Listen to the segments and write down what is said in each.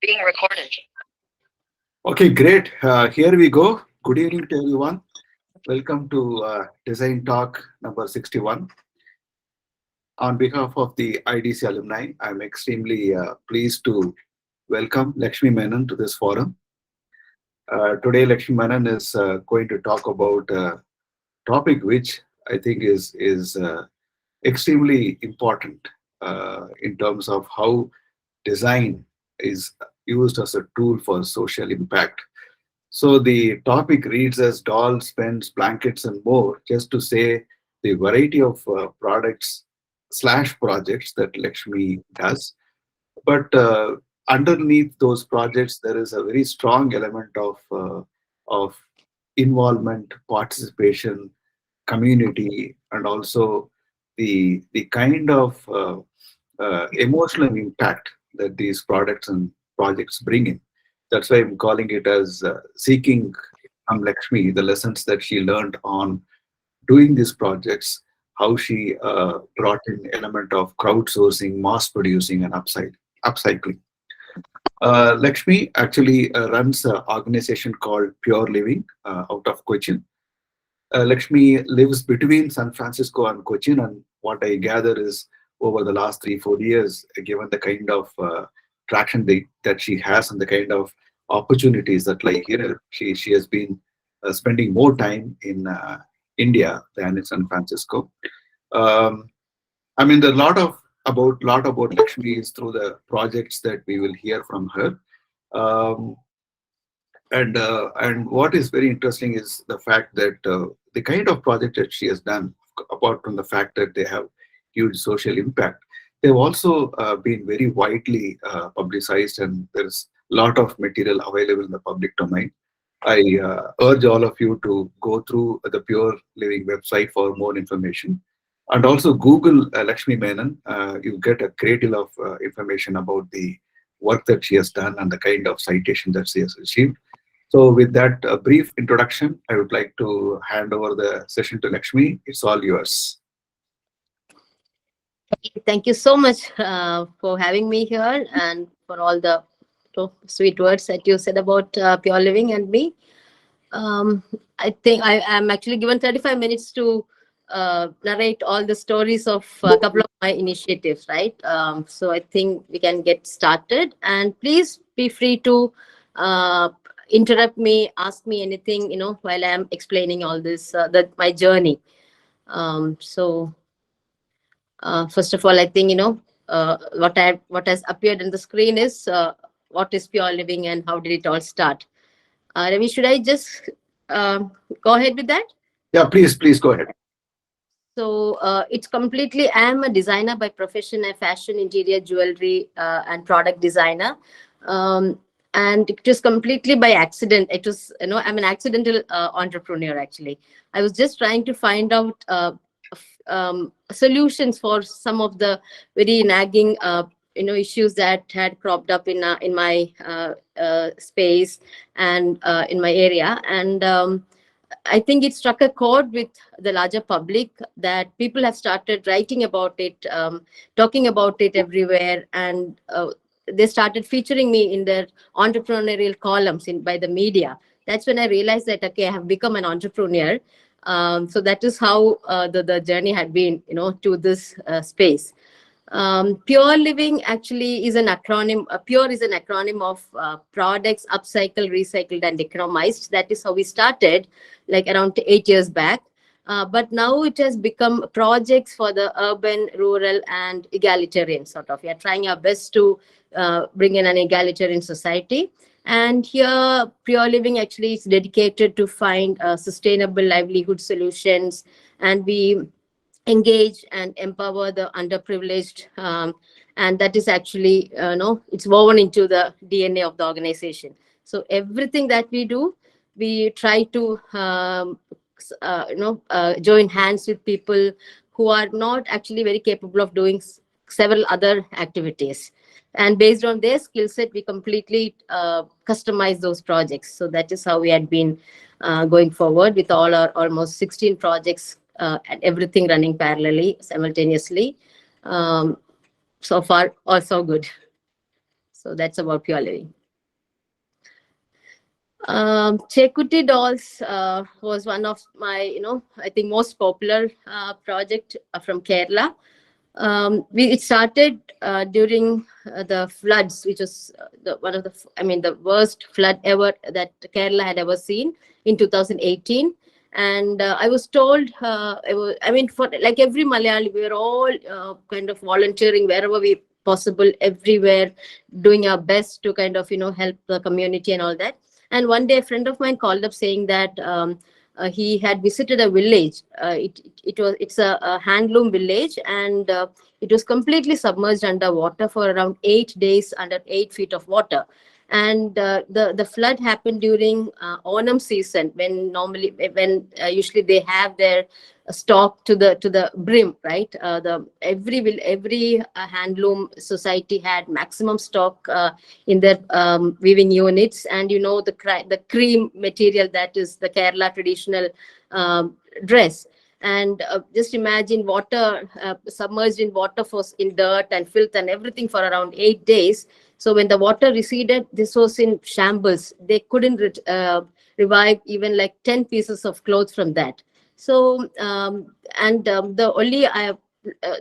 Being recorded. Okay, great. Here we go. Good evening to everyone. Welcome to Design Talk number 61. On behalf of the IDC alumni, I'm extremely pleased to welcome Lakshmi Menon to this forum. Today, Lakshmi Menon is going to talk about a topic which I think is extremely important in terms of how design is used as a tool for social impact. So the topic reads as dolls, pens, blankets, and more, just to say the variety of products slash projects that Lakshmi does. But underneath those projects, there is a very strong element of involvement, participation, community, and also the kind of emotional impact that these products and projects bring in. That's why I'm calling it as seeking from Lakshmi the lessons that she learned on doing these projects, how she brought in element of crowdsourcing, mass producing, and upcycling. Lakshmi actually runs an organization called Pure Living out of Cochin. Lakshmi lives between San Francisco and Cochin, and what I gather is over the last 3 4 years, given the kind of traction that she has and the kind of opportunities that lie here, she has been spending more time in India than in San Francisco. Um, I mean, the lot about Lakshmi is through the projects that we will hear from her. Um, and what is very interesting is the fact that the kind of project that she has done, apart from the fact that they have huge social impact, they've also been very widely publicized, and there's a lot of material available in the public domain. I urge all of you to go through the Pure Living website for more information. And also Google Lakshmi Menon. You get a great deal of information about the work that she has done and the kind of citation that she has received. So with that brief introduction, I would like to hand over the session to Lakshmi. It's all yours. Thank you so much for having me here and for all the sweet words that you said about Pure Living and me. Um, I think I am actually given 35 minutes to narrate all the stories of a couple of my initiatives, right? So I think we can get started. And please be free to uh, interrupt me, ask me anything, while I am explaining all this, my journey. So first of all, I think what has appeared on the screen is what is Pure Living and how did it all start. Ravi, should I just go ahead with that? Yeah, please go ahead. So it's completely. I am a designer by profession, a fashion, interior, jewelry, and product designer. Um, and it was completely by accident. It was, I'm an accidental entrepreneur. Actually, I was just trying to find out solutions for some of the very nagging, issues that had cropped up in my space and in my area, and I think it struck a chord with the larger public that people have started writing about it, talking about it everywhere, and they started featuring me in their entrepreneurial columns by the media. That's when I realized that okay, I have become an entrepreneur. So that is how the journey had been, to this space. Pure Living actually is an acronym. Pure is an acronym of products upcycled, recycled, and economized. That is how we started, like around 8 years back. But now it has become projects for the urban, rural, and egalitarian sort of. We are trying our best to bring in an egalitarian society. And here, Pure Living actually is dedicated to find sustainable livelihood solutions, and we engage and empower the underprivileged, and that is actually no, it's woven into the DNA of the organization. So everything that we do, we try to join hands with people who are not actually very capable of doing several other activities, and based on their skill set we completely customize those projects. So that is how we had been going forward with all our almost 16 projects, and everything running parallelly, simultaneously. Um, so far, all so good. So that's about pure living. Chekuti dolls was one of my, I think most popular project from Kerala. It started during the floods, which was one of the, the worst flood ever that Kerala had ever seen in 2018. And I was told, for like every Malayali, we were all kind of volunteering wherever we possible, everywhere, doing our best to kind of, help the community and all that. And one day, a friend of mine called up saying that he had visited a village. It's a handloom village, and it was completely submerged underwater for around 8 days, under 8 feet of water. And the flood happened during Onam season, when usually they have their stock to the brim, right? The every handloom society had maximum stock in their weaving units. And the cream material, that is the Kerala traditional dress. And just imagine water, submerged in water, for in dirt and filth and everything, for around 8 days. So when the water receded, this was in shambles. They couldn't revive even like 10 pieces of clothes from that. So the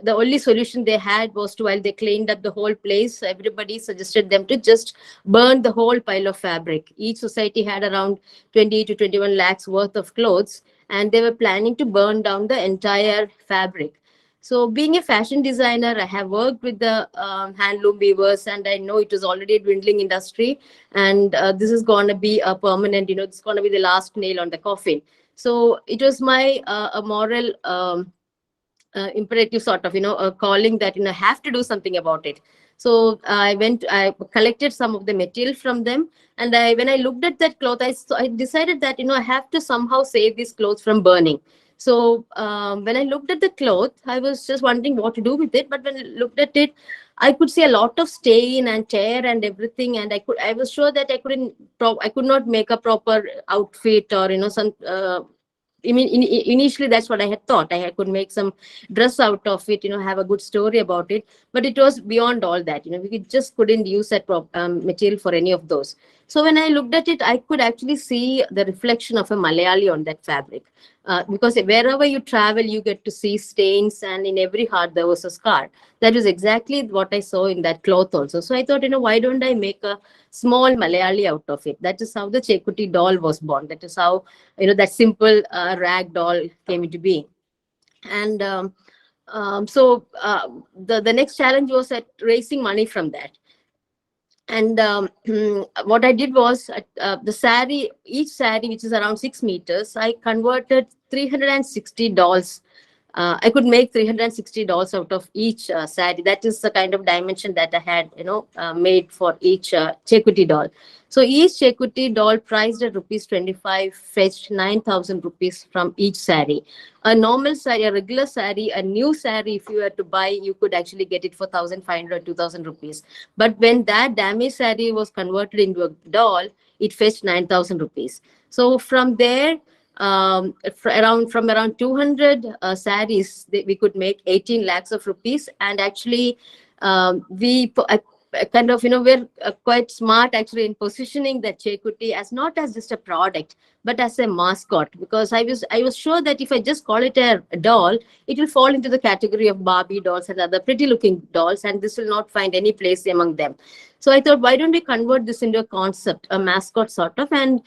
only solution they had was to, while they cleaned up the whole place, everybody suggested them to just burn the whole pile of fabric. Each society had around 20 to 21 lakhs worth of clothes, and they were planning to burn down the entire fabric. So, being a fashion designer, I have worked with the handloom weavers, and I know it was already a dwindling industry, and this is going to be a permanent. It's going to be the last nail on the coffin. So, it was my a moral imperative, sort of, a calling that I have to do something about it. So I collected some of the material from them, and when I looked at that cloth, I decided that I have to somehow save these clothes from burning. So when I looked at the cloth, I was just wondering what to do with it. But when I looked at it, I could see a lot of stain and tear and everything, and I was sure that I could not make a proper outfit, or some. Initially, that's what I had thought. I could make some dress out of it, have a good story about it. But it was beyond all that. Just couldn't use that material for any of those. So when I looked at it, I could actually see the reflection of a Malayali on that fabric. Because wherever you travel, you get to see stains, and in every heart there was a scar. That is exactly what I saw in that cloth also. So I thought, why don't I make a small Malayali out of it? That is how the Chekuti doll was born. That is how that simple rag doll came into being. And so the next challenge was at raising money from that. And what I did was, the sari, each sari, which is around 6 meters, I converted 360 dolls. I could make 360 dolls out of each sari. That is the kind of dimension that I had, made for each Chekuti doll. So each Chekuti doll, priced at rupees 25, fetched 9,000 rupees from each sari. A normal sari, a regular sari, a new sari, if you were to buy, you could actually get it for 1,500, 2,000 rupees. But when that damaged sari was converted into a doll, it fetched 9,000 rupees. So from there, from around 200 saris, we could make 18 lakhs of rupees. And actually, kind of, we're quite smart actually in positioning the Chekuti as not as just a product, but as a mascot. Because I was sure that if I just call it a doll, it will fall into the category of Barbie dolls and other pretty looking dolls, and this will not find any place among them. So I thought, why don't we convert this into a concept, a mascot sort of, and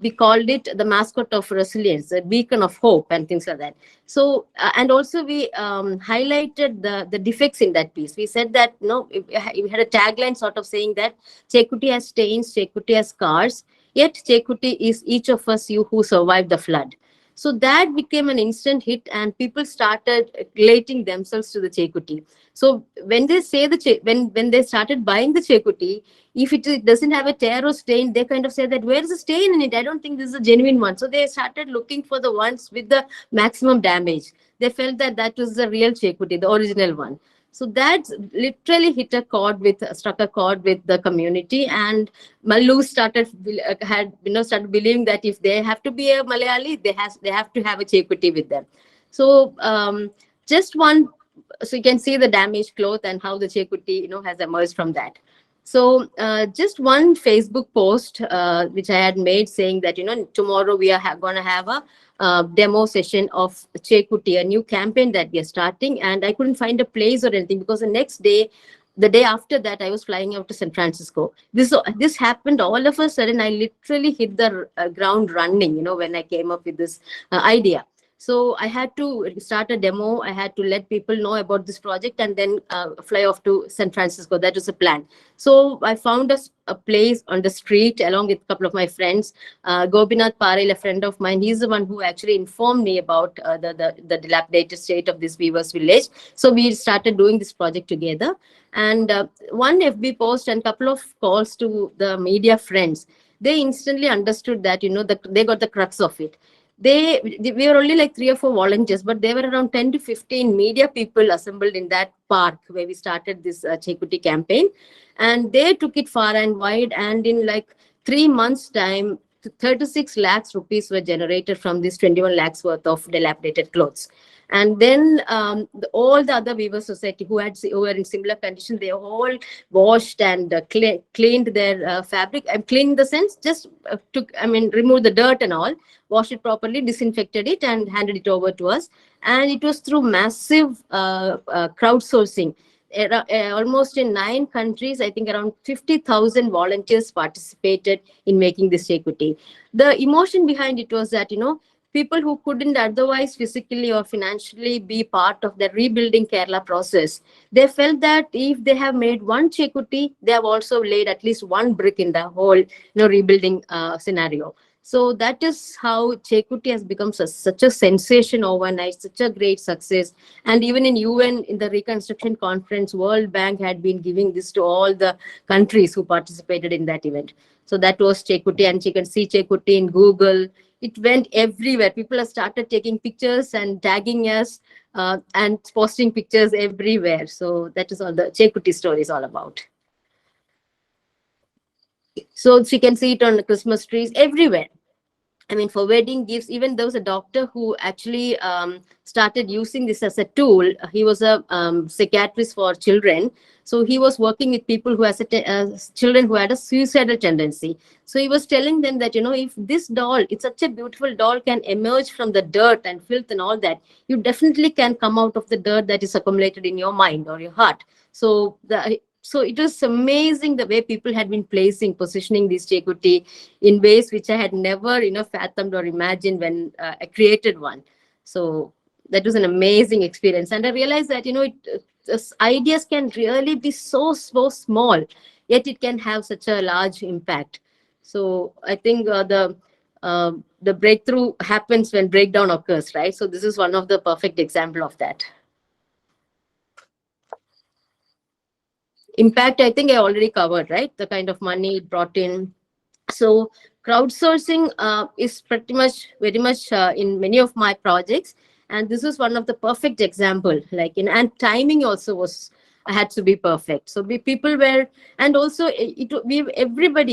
we called it the mascot of resilience, a beacon of hope, and things like that. So and also we highlighted the defects in that piece. We said that we had a tagline sort of saying that Chekuti has stains, Chekuti has scars, yet Chekuti is each of us, you who survived the flood. So that became an instant hit, and people started relating themselves to the Chekuti. So when they say when they started buying the Chekuti, if it doesn't have a tear or stain, they kind of say that, where is the stain in it? I don't think this is a genuine one. So they started looking for the ones with the maximum damage. They felt that that was the real Chekuti, the original one. So that literally struck a chord with the community, and Mallu started believing that if they have to be a Malayali, they have to have a Chekuti with them. So just one, so you can see the damaged cloth and how the Chekuti has emerged from that. So just one Facebook post which I had made saying that tomorrow we are going to have a demo session of Chekuti, a new campaign that we are starting, and I couldn't find a place or anything because the next day, the day after that, I was flying out to San Francisco. This happened all of a sudden. I literally hit the ground running. When I came up with this idea. So I had to start a demo. I had to let people know about this project and then fly off to San Francisco. That was a plan. So I found a place on the street along with a couple of my friends. Gobinath Paril, a friend of mine, he's the one who actually informed me about the dilapidated state of this weavers village. So we started doing this project together. And one FB post and couple of calls to the media friends, they instantly understood that, they got the crux of it. We were only like 3 or 4 volunteers, but there were around 10 to 15 media people assembled in that park where we started this Chekuti campaign, and they took it far and wide. And in like 3 months time, 36 lakhs rupees were generated from this 21 lakhs worth of dilapidated clothes. And then all the other weaver society who were in similar condition, they all washed and cleaned their fabric. And cleaned in the sense, just removed the dirt and all, washed it properly, disinfected it, and handed it over to us. And it was through massive crowdsourcing. Almost in 9 countries, I think around 50,000 volunteers participated in making this Chekuti. The emotion behind it was that, people who couldn't otherwise physically or financially be part of the rebuilding Kerala process, they felt that if they have made one Chekuti, they have also laid at least one brick in the whole, rebuilding scenario. So that is how Chekuti has become such a sensation overnight, such a great success. And even in UN, in the reconstruction conference, World Bank had been giving this to all the countries who participated in that event. So that was Chekuti, and you can see Chekuti in Google. It went everywhere. People have started taking pictures and tagging us and posting pictures everywhere. So that is all the Chekuti story is all about. So you can see it on the Christmas trees everywhere. I mean, for wedding gifts, even there was a doctor who actually started using this as a tool. He was a psychiatrist for children. So he was working with people who has children who had a suicidal tendency. So he was telling them that, if this doll, it's such a beautiful doll, can emerge from the dirt and filth and all that, you definitely can come out of the dirt that is accumulated in your mind or your heart. So it was amazing the way people had been positioning this Chekuti in ways which I had never, fathomed or imagined when I created one. So that was an amazing experience. And I realized that, ideas can really be so small, yet it can have such a large impact. So I think the breakthrough happens when breakdown occurs, right? So this is one of the perfect example of that. Impact, I think I already covered, right? The kind of money it brought in. So crowdsourcing is very much in many of my projects, and this is one of the perfect example. And timing also was, I had to be perfect. So people were, and also everyone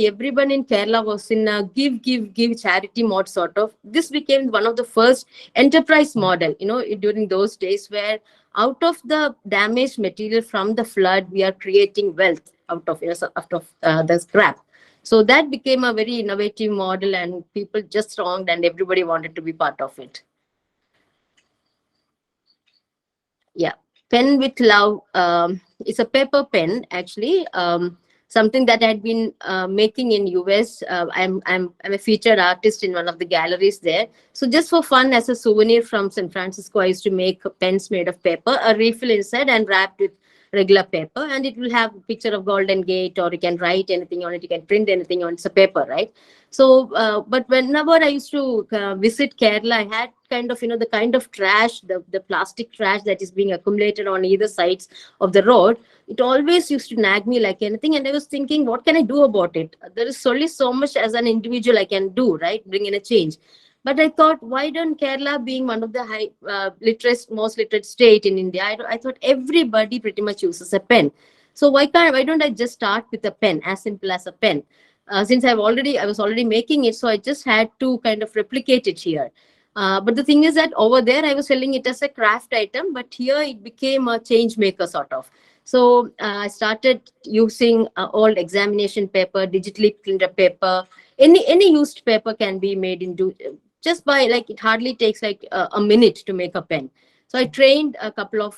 in Kerala was in a give charity mode sort of. This became one of the first enterprise model, during those days, where out of the damaged material from the flood, we are creating wealth out of the scrap. So that became a very innovative model, and people just thronged, and everybody wanted to be part of it. Yeah, pen with love. It's a paper pen, actually. Something that I had been making in US. I'm a featured artist in one of the galleries there. So just for fun, as a souvenir from San Francisco, I used to make pens made of paper, a refill inside, and wrapped with regular paper, and it will have a picture of Golden Gate, or you can write anything on it, you can print anything on it. It's a paper, right? So but whenever I used to visit Kerala, I had kind of, the kind of trash, the plastic trash that is being accumulated on either sides of the road. It always used to nag me like anything, and I was thinking, what can I do about it? There is only so much as an individual I can do, right? Bring in a change. But I thought, why don't Kerala, being one of the most literate state in India, I thought everybody pretty much uses a pen. So why don't I just start with a pen, as simple as a pen? Since I was already making it, so I just had to kind of replicate it here. But the thing is that over there, I was selling it as a craft item, but here it became a change maker sort of. So I started using old examination paper, digitally printed paper. Any used paper can be made into, just by, like, it hardly takes like a minute to make a pen. So I trained a couple of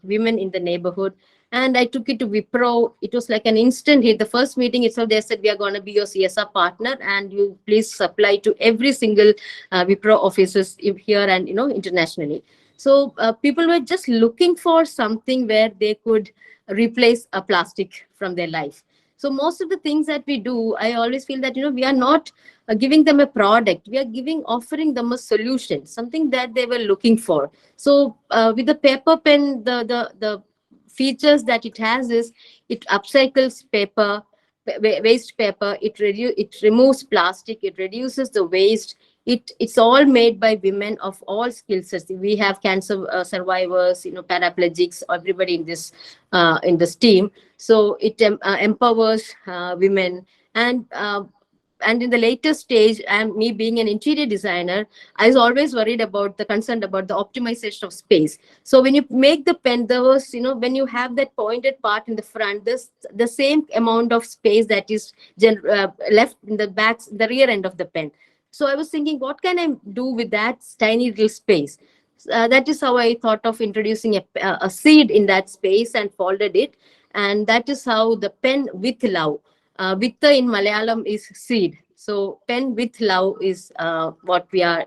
women in the neighborhood, and I took it to Wipro. It was like an instant hit. The first meeting itself, they said, we are going to be your CSR partner, and you please supply to every single Wipro offices here and, internationally. So people were just looking for something where they could replace a plastic from their life. So most of the things that we do, I always feel that, we are not giving them a product. We are offering them a solution, something that they were looking for. So with the paper pen, the features that it has is, it upcycles paper, waste paper. It removes plastic. It reduces the waste. It's all made by women of all skill sets. We have cancer survivors, paraplegics, everybody in this team. So it empowers women. And in the later stage, and me being an interior designer, I was always worried about concerned about the optimization of space. So when you make the pen, there was, when you have that pointed part in the front, this the same amount of space that is left in the back, the rear end of the pen. So I was thinking, what can I do with that tiny little space? That is how I thought of introducing a seed in that space and folded it. And that is how the pen with love. Vitta in Malayalam is seed. So pen with love is what we are,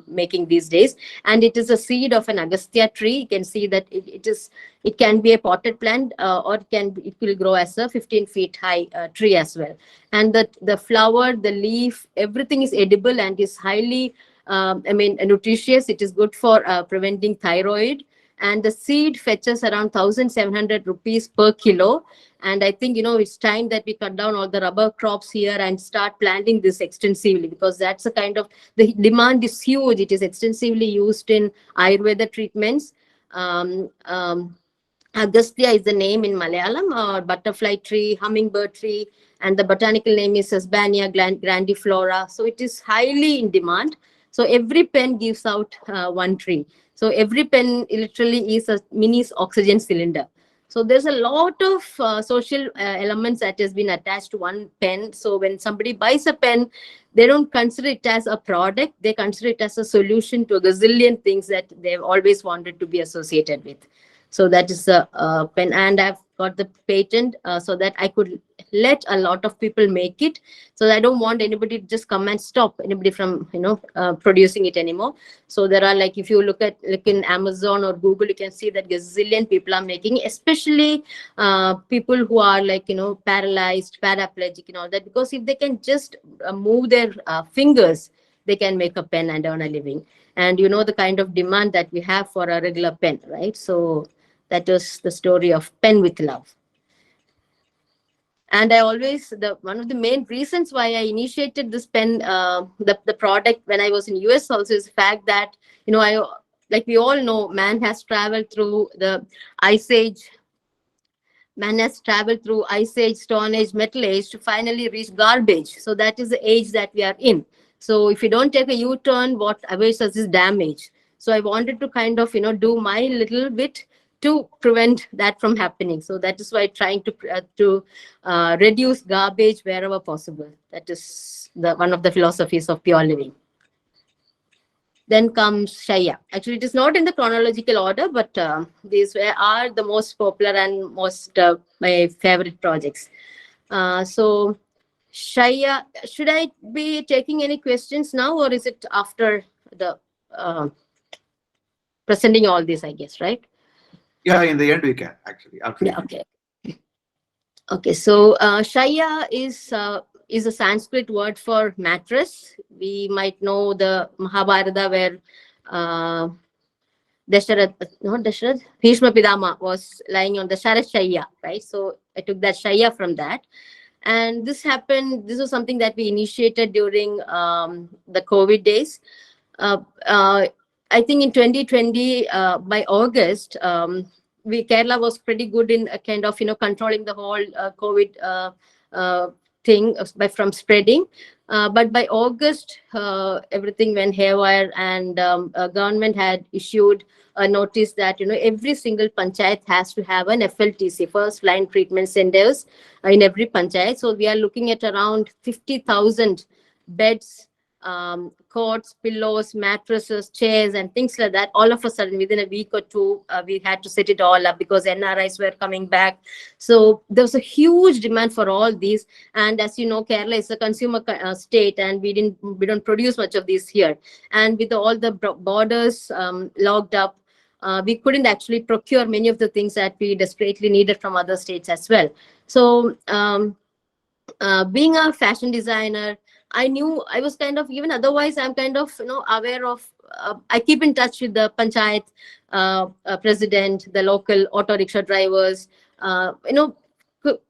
making these days. And it is a seed of an Agastya tree. You can see that it can be a potted plant, or it will grow as a 15 feet high tree as well. And the flower, the leaf, everything is edible and is highly, nutritious. It is good for preventing thyroid. And the seed fetches around 1,700 rupees per kilo. And I think, it's time that we cut down all the rubber crops here and start planting this extensively, because that's the kind of, the demand is huge. It is extensively used in Ayurveda treatments. Agastya is the name in Malayalam, or butterfly tree, hummingbird tree, and the botanical name is Sesbania grandiflora. So it is highly in demand. So every pen gives out one tree. So every pen literally is a mini oxygen cylinder. So there's a lot of social elements that has been attached to one pen. So when somebody buys a pen, they don't consider it as a product. They consider it as a solution to a gazillion things that they've always wanted to be associated with. So that is a pen, and I've got the patent so that I could let a lot of people make it. So I don't want anybody to just come and stop anybody from producing it anymore. So there are, like, if you look in Amazon or Google, you can see that gazillion people are making, especially people who are, like, paralyzed, paraplegic, and all that, because if they can just move their fingers, they can make a pen and earn a living. And the kind of demand that we have for a regular pen, right? So that was the story of pen with love. And I always, one of the main reasons why I initiated this pen, the product, when I was in US also, is the fact that, I, like we all know, man has traveled through the ice age. Man has traveled through ice age, stone age, metal age to finally reach garbage. So that is the age that we are in. So if you don't take a U-turn, what awaits us is damage. So I wanted to kind of, do my little bit to prevent that from happening. So that is why trying to reduce garbage wherever possible. That is one of the philosophies of pure living. Then comes Shaya. Actually, it is not in the chronological order, but these are the most popular and most my favorite projects. So Shaya, should I be taking any questions now, or is it after the presenting all this, I guess, right? Yeah, in the end we can actually. Yeah, okay. Okay, so Shaya is a Sanskrit word for mattress. We might know the Mahabharata, where Dasharath, not Dasharath, Bhishma Pidama was lying on the Sharashaya, right? So I took that Shaya from that. And this was something that we initiated during the COVID days. I think in 2020, by August, Kerala was pretty good in kind of, controlling the whole COVID thing from spreading. But by August, everything went haywire, and government had issued a notice that every single panchayat has to have an FLTC, first line treatment centers, in every panchayat. So we are looking at around 50,000 beds, cots, pillows, mattresses, chairs, and things like that. All of a sudden, within a week or two, we had to set it all up because NRIs were coming back. So there was a huge demand for all these. And as you know, Kerala is a consumer state, and we don't produce much of these here. And with all the borders locked up, we couldn't actually procure many of the things that we desperately needed from other states as well. So being a fashion designer, I knew I was kind of, even otherwise I'm kind of aware of, I keep in touch with the panchayat president, the local auto rickshaw drivers,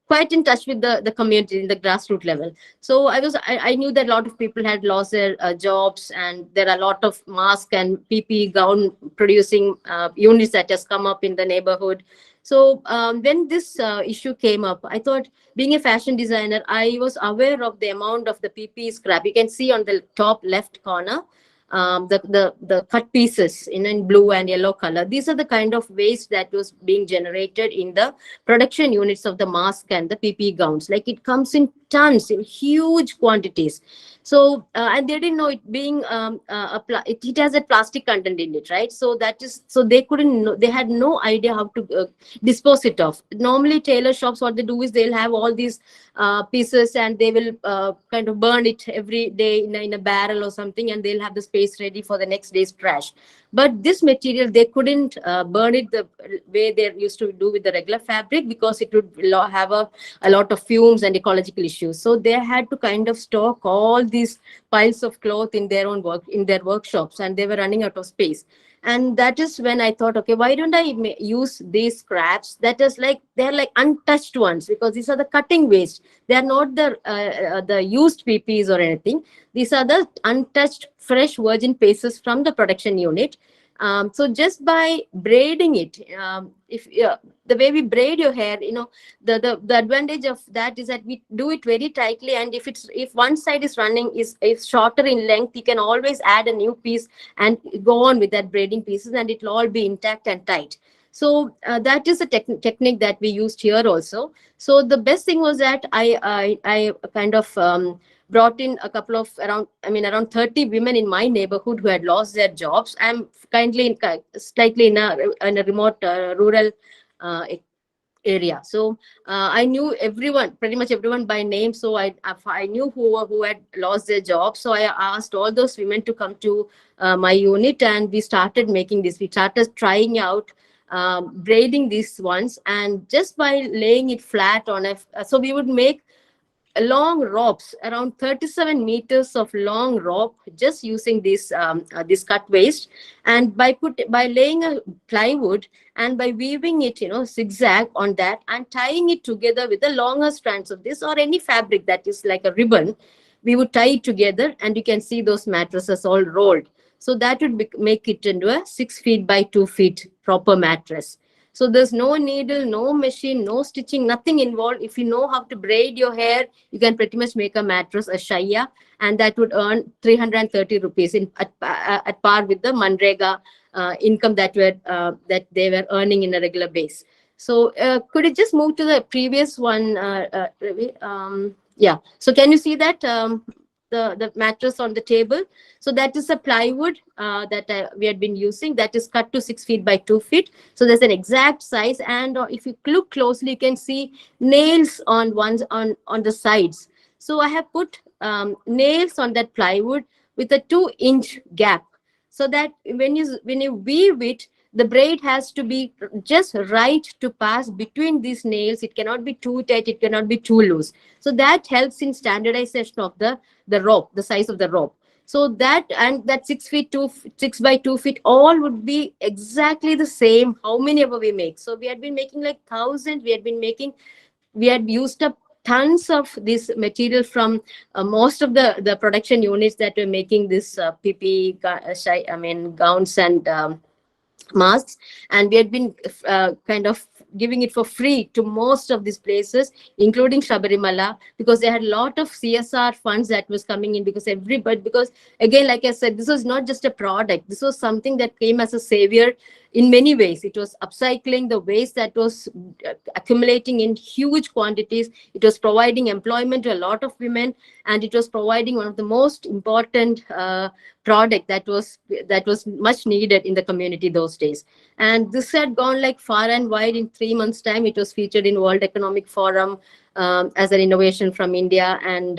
quite in touch with the community in the grassroots level. So I knew that a lot of people had lost their jobs, and there are a lot of mask and PP gown producing units that has come up in the neighborhood. So when this issue came up, I thought, being a fashion designer, I was aware of the amount of the PP scrap. You can see on the top left corner, the cut pieces in blue and yellow color. These are the kind of waste that was being generated in the production units of the mask and the PP gowns. Like, it comes in tons, in huge quantities. So and they didn't know it being it has a plastic content in it, right? So that is, so they couldn't know, they had no idea how to dispose it off. Normally tailor shops, what they do is they'll have all these pieces, and they will kind of burn it every day in a barrel or something, and they'll have the space ready for the next day's trash. But this material, they couldn't burn it the way they used to do with the regular fabric, because it would have a lot of fumes and ecological issues. So they had to kind of stock all these piles of cloth in their workshops, and they were running out of space. And that is when I thought, okay, why don't I use these scraps that is like, they're like untouched ones, because these are the cutting waste. They are not the used PPs or anything. These are the untouched, fresh virgin pieces from the production unit. So just by braiding it, if the way we braid your hair, the advantage of that is that we do it very tightly, and if one side is running is shorter in length, you can always add a new piece and go on with that braiding pieces, and it'll all be intact and tight. So that is a technique that we used here also. So the best thing was that I kind of brought in a couple of around 30 women in my neighborhood who had lost their jobs. I'm slightly in a remote rural area. So I knew everyone, pretty much everyone by name. So I knew who had lost their jobs. So I asked all those women to come to my unit, and we started making this. We started trying out braiding these ones, and just by laying it flat on so we would make long ropes, around 37 meters of long rope, just using this cut waste. And by laying a plywood, and by weaving it zigzag on that, and tying it together with the longer strands of this or any fabric that is like a ribbon, we would tie it together, and you can see those mattresses all rolled. So that would make it into a 6 feet by 2 feet proper mattress. So there's no needle, no machine, no stitching, nothing involved. If you know how to braid your hair, you can pretty much make a mattress, a shaya, and that would earn 330 rupees at par with the Manrega income that they were earning in a regular base. So could you just move to the previous one, Ravi? Yeah. So can you see that the mattress on the table? So that is a plywood that we had been using, that is cut to 6 feet by 2 feet. So there's an exact size, and if you look closely, you can see nails on the sides. So I have put nails on that plywood with a 2-inch gap, so that when you weave it, the braid has to be just right to pass between these nails. It cannot be too tight, it cannot be too loose. So that helps in standardization of the rope, the size of the rope. So that 6 by 2 feet, all would be exactly the same how many ever we make. So we had been making like thousands. We had used up tons of this material from most of the production units that were making this PP gowns and masks. And we had been kind of giving it for free to most of these places, including Shabarimala, because they had a lot of CSR funds that was coming in, because everybody, because again, like I said, this was not just a product. This was something that came as a savior in many ways. It was upcycling the waste that was accumulating in huge quantities. It was providing employment to a lot of women, and it was providing one of the most important product that was much needed in the community those days. And this had gone like far and wide. In 3 months time, it was featured in World Economic Forum as an innovation from India. And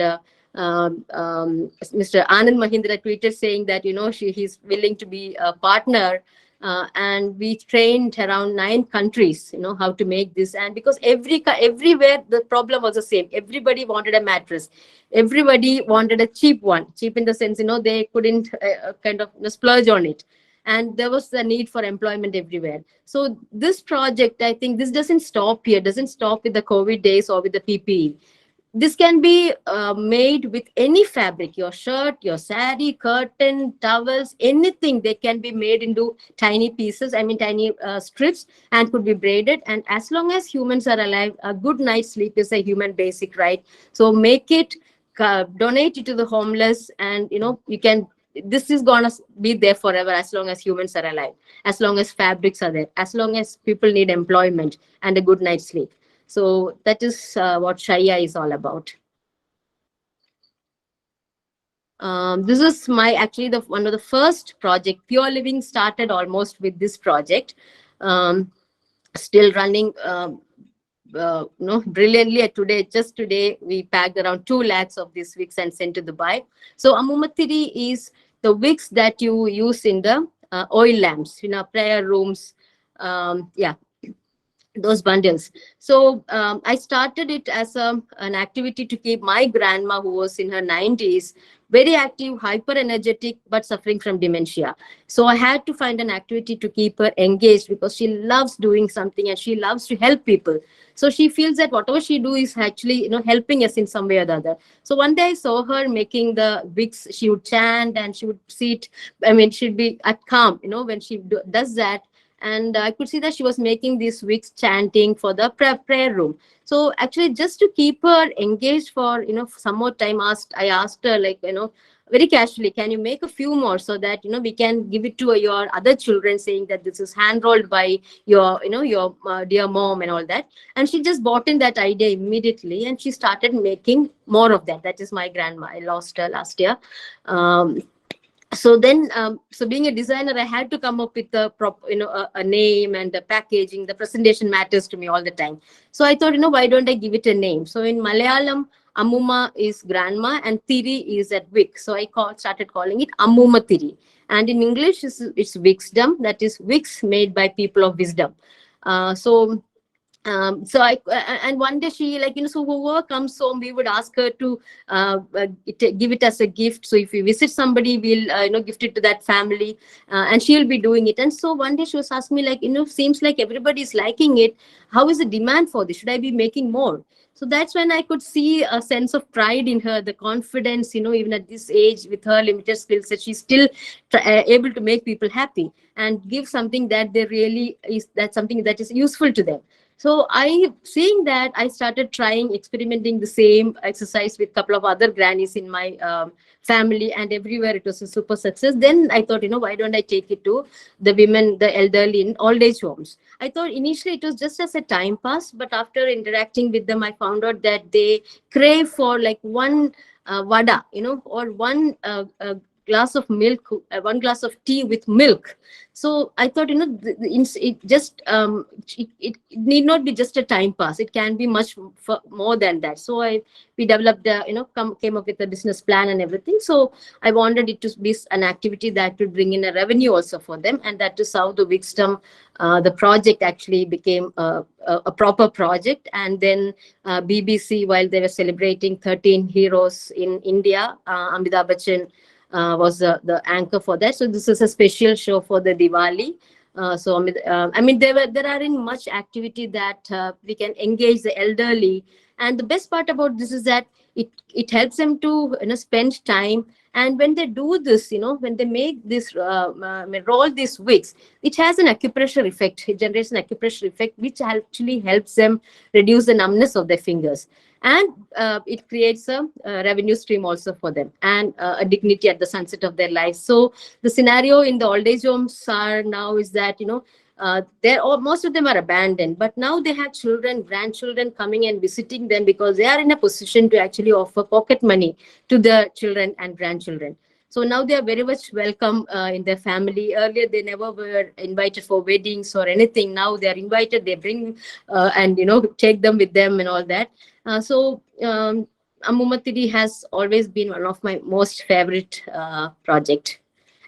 Mr. Anand Mahindra tweeted saying that, he's willing to be a partner. And we trained around 9 countries, how to make this. And because everywhere the problem was the same. Everybody wanted a mattress. Everybody wanted a cheap one. Cheap in the sense, they couldn't kind of splurge on it. And there was the need for employment everywhere. So this project, I think this doesn't stop here, doesn't stop with the COVID days or with the PPE. This can be made with any fabric, your shirt, your sari, curtain, towels, anything. They can be made into tiny pieces, tiny strips, and could be braided. And as long as humans are alive, a good night's sleep is a human basic right. So make it, donate it to the homeless, and you can, this is gonna be there forever as long as humans are alive, as long as fabrics are there, as long as people need employment and a good night's sleep. So that is what Shaya is all about. This is my actually the one of the first project. Pure Living started almost with this project, still running brilliantly. Just today we packed around 2 lakhs of these wigs and sent to Dubai. So Amumatiri is the wigs that you use in the oil lamps, prayer rooms. Yeah, those bundles. So I started it as an activity to keep my grandma, who was in her 90s, very active, hyper energetic, but suffering from dementia. So I had to find an activity to keep her engaged, because she loves doing something and she loves to help people. So she feels that whatever she do is actually helping us in some way or the other. So one day I saw her making the wigs. She would chant and she would sit, she'd be at calm when she does that. And I could see that she was making these wigs chanting for the prayer room. So actually, just to keep her engaged for some more time, I asked her, like, very casually, can you make a few more so that we can give it to your other children, saying that this is hand rolled by your your dear mom and all that. And she just bought in that idea immediately, and she started making more of that. That is my grandma. I lost her last year. So then, so being a designer, I had to come up with a name, and the packaging, the presentation matters to me all the time. So I thought, why don't I give it a name? So in Malayalam, Ammuma is grandma and Tiri is at wig. So I started calling it Ammuma Tiri. And in English, it's Wigsdom, that is wigs made by people of wisdom. So and one day she, like, so whoever comes home, we would ask her to give it as a gift. So if we visit somebody, we'll gift it to that family, and she'll be doing it. And so one day she was asking me, like, seems like everybody's liking it. How is the demand for this? Should I be making more? So that's when I could see a sense of pride in her, the confidence, even at this age, with her limited skills, that she's still able to make people happy and give something that they really is, that's something that is useful to them. So seeing that, I started experimenting the same exercise with a couple of other grannies in my family, and everywhere it was a super success. Then I thought, why don't I take it to the women, the elderly in old age homes? I thought initially it was just as a time pass, but after interacting with them, I found out that they crave for like one vada, or one glass of milk, 1 glass of tea with milk. So I thought, it just it need not be just a time pass. It can be much more than that. So we developed came up with a business plan and everything. So I wanted it to be an activity that would bring in a revenue also for them, and that is how the Wigsdom, the project actually became a proper project. And then BBC, while they were celebrating 13 heroes in India, Amitabh Bachchan was the anchor for that. So this is a special show for the Diwali. There aren't much activity that we can engage the elderly And the best part about this is that it helps them to spend time. And when they do this, when they make this roll these wicks, it has an acupressure effect. It generates an acupressure effect, which actually helps them reduce the numbness of their fingers. And it creates a revenue stream also for them, and a dignity at the sunset of their lives. So the scenario in the old age homes are now is that they're all, most of them are abandoned, but now they have children, grandchildren coming and visiting them, because they are in a position to actually offer pocket money to the children and grandchildren. So now they are very much welcome in their family. Earlier they never were invited for weddings or anything. Now they are invited, they bring and take them with them and all that. So Amumatiri has always been one of my most favorite project,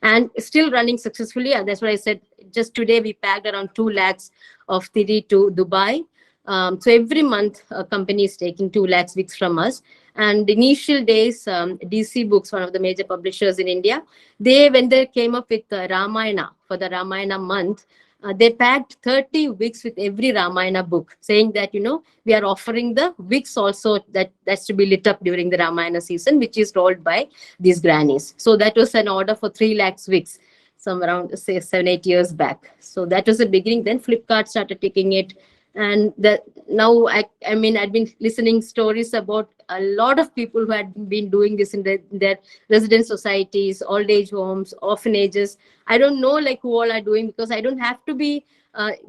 and still running successfully. And that's why I said just today we packed around 2 lakhs of tiri to Dubai. So every month a company is taking 2 lakhs weeks from us. And the initial days, DC Books, one of the major publishers in India, when they came up with Ramayana for the Ramayana month, they packed 30 weeks with every Ramayana book, saying that we are offering the wicks also that's to be lit up during the Ramayana season, which is rolled by these grannies. So that was an order for 3 lakhs wicks, some around say 7-8 years back. So that was the beginning. Then Flipkart started taking it, and now I mean I've been listening stories about a lot of people who had been doing this in their resident societies, old age homes, orphanages. I don't know like who all are doing, because I don't have to be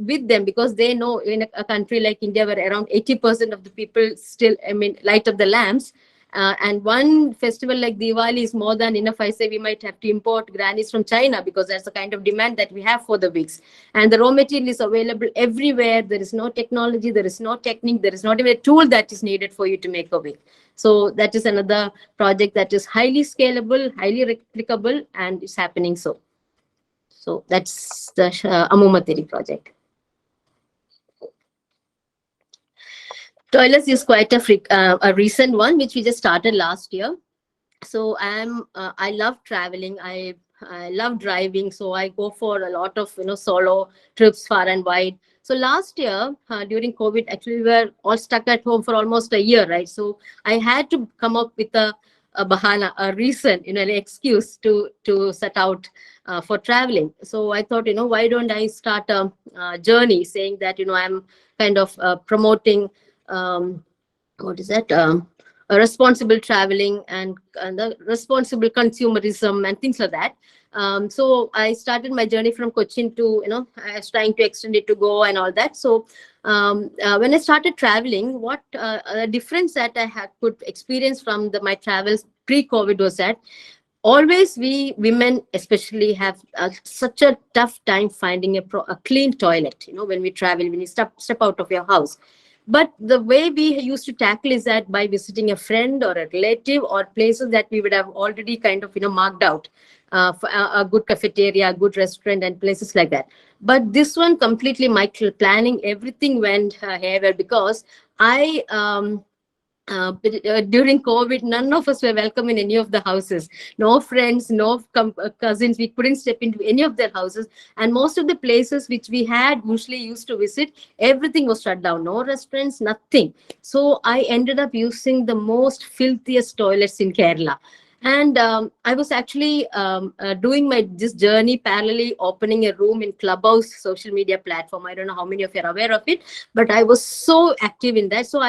with them, because they know in a country like India where around 80% of the people still, I mean, light up the lamps. And one festival like Diwali is more than enough. I say we might have to import grannies from China, because that's the kind of demand that we have for the wicks. And the raw material is available everywhere. There is no technology, there is no technique, there is not even a tool that is needed for you to make a wick. So that is another project that is highly scalable, highly replicable, and it's happening so. So that's the Amumatiri project. Toilets is quite a recent one, which we just started last year. So I love traveling. I love driving, so I go for a lot of solo trips far and wide. So last year during COVID, actually we were all stuck at home for almost a year, right? So I had to come up with a bahana, a reason, an excuse to set out for traveling. So I thought, why don't I start a journey, saying that I'm kind of promoting what is that responsible traveling, and the responsible consumerism and things like that. So I started my journey from Cochin to, I was trying to extend it to Goa and all that. So when I started traveling, what a difference that I could experience from my travels pre-COVID was that always we women especially have such a tough time finding a clean toilet, when we travel, when you step out of your house. But the way we used to tackle is that by visiting a friend or a relative, or places that we would have already kind of marked out for a good cafeteria, a good restaurant, and places like that. But this one completely, my planning, everything went haywire, because I during COVID, none of us were welcome in any of the houses. No friends, no cousins. We couldn't step into any of their houses. And most of the places which we had usually used to visit, everything was shut down. No restaurants, nothing. So I ended up using the most filthiest toilets in Kerala. And I was actually doing this journey parallelly, opening a room in Clubhouse social media platform. I don't know how many of you are aware of it, but I was so active in that. So